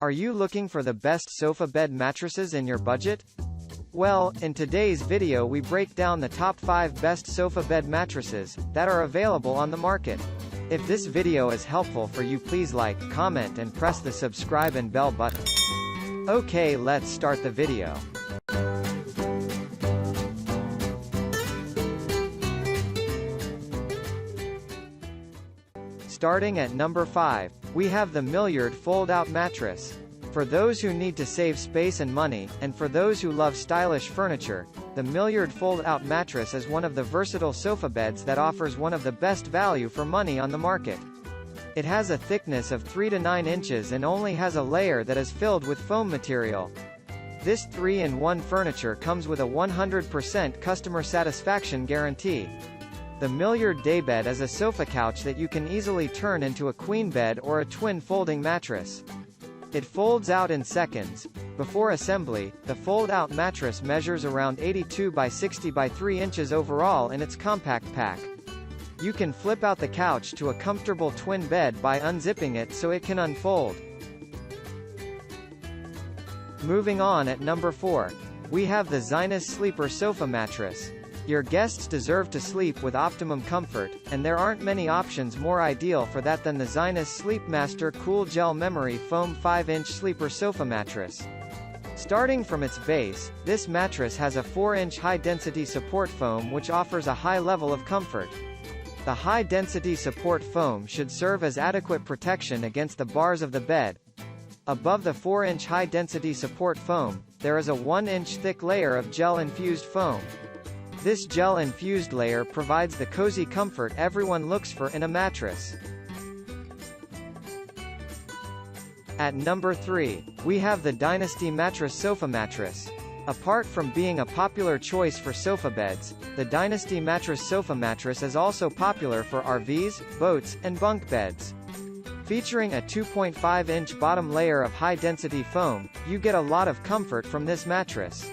Are you looking for the best sofa bed mattresses in your budget? Well, in today's video we break down the top 5 best sofa bed mattresses that are available on the market. If this video is helpful for you, please like, comment and press the subscribe and bell button. Okay, let's start the video. Starting at number 5, we have the Milliard fold-out mattress. For those who need to save space and money, and for those who love stylish furniture, the Milliard fold-out mattress is one of the versatile sofa beds that offers one of the best value for money on the market. It has a thickness of 3 to 9 inches and only has a layer that is filled with foam material. This 3-in-1 furniture comes with a 100% customer satisfaction guarantee. The Milliard Daybed is a sofa couch that you can easily turn into a queen bed or a twin folding mattress. It folds out in seconds. Before assembly, the fold-out mattress measures around 82 by 60 by 3 inches overall in its compact pack. You can flip out the couch to a comfortable twin bed by unzipping it so it can unfold. Moving on at number 4, we have the Zinus Sleeper Sofa Mattress. Your guests deserve to sleep with optimum comfort, and there aren't many options more ideal for that than the Zinus Sleepmaster Cool Gel Memory Foam 5-inch Sleeper Sofa Mattress. Starting from its base, this mattress has a 4-inch high-density support foam which offers a high level of comfort. The high-density support foam should serve as adequate protection against the bars of the bed. Above the 4-inch high-density support foam, there is a 1-inch thick layer of gel-infused foam. This gel-infused layer provides the cozy comfort everyone looks for in a mattress. At number 3, we have the DynastyMattress Sofa Mattress. Apart from being a popular choice for sofa beds, the DynastyMattress Sofa Mattress is also popular for RVs, boats, and bunk beds. Featuring a 2.5-inch bottom layer of high-density foam, you get a lot of comfort from this mattress.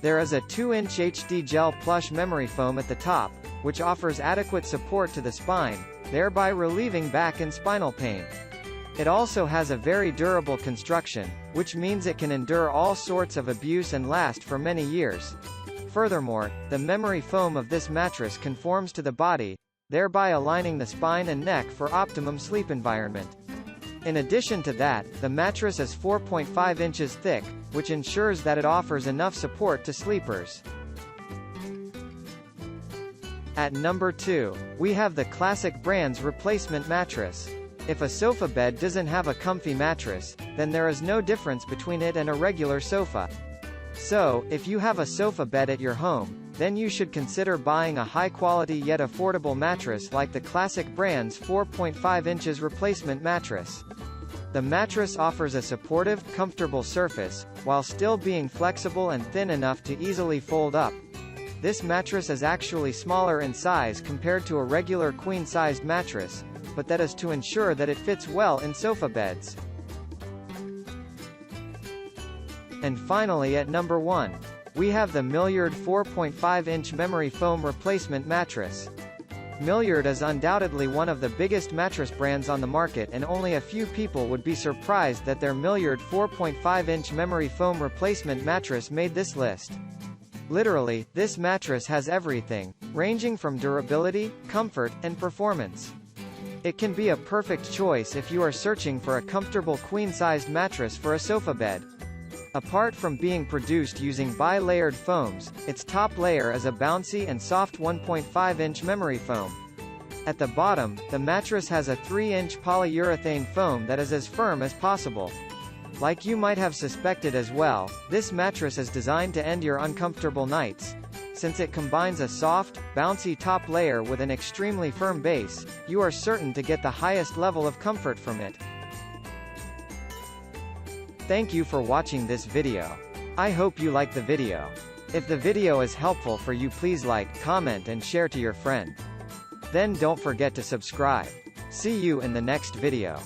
There is a 2-inch HD gel plush memory foam at the top, which offers adequate support to the spine, thereby relieving back and spinal pain. It also has a very durable construction, which means it can endure all sorts of abuse and last for many years. Furthermore, the memory foam of this mattress conforms to the body, thereby aligning the spine and neck for optimum sleep environment. In addition to that, the mattress is 4.5 inches thick, which ensures that it offers enough support to sleepers. At number 2, we have the classic brand's replacement mattress. If a sofa bed doesn't have a comfy mattress, then there is no difference between it and a regular sofa. So, if you have a sofa bed at your home, then you should consider buying a high-quality yet affordable mattress like the classic brand's 4.5 inches replacement mattress. The mattress offers a supportive, comfortable surface, while still being flexible and thin enough to easily fold up. This mattress is actually smaller in size compared to a regular queen-sized mattress, but that is to ensure that it fits well in sofa beds. And finally at number 1, we have the Milliard 4.5-inch memory foam replacement mattress. Milliard is undoubtedly one of the biggest mattress brands on the market, and only a few people would be surprised that their Milliard 4.5-inch memory foam replacement mattress made this list. Literally, this mattress has everything, ranging from durability, comfort, and performance. It can be a perfect choice if you are searching for a comfortable queen-sized mattress for a sofa bed. Apart from being produced using bi-layered foams, its top layer is a bouncy and soft 1.5-inch memory foam. At the bottom, the mattress has a 3-inch polyurethane foam that is as firm as possible. Like you might have suspected as well, this mattress is designed to end your uncomfortable nights. Since it combines a soft, bouncy top layer with an extremely firm base, you are certain to get the highest level of comfort from it. Thank you for watching this video. I hope you like the video. If the video is helpful for you, please like, comment and share to your friend. Then don't forget to subscribe. See you in the next video.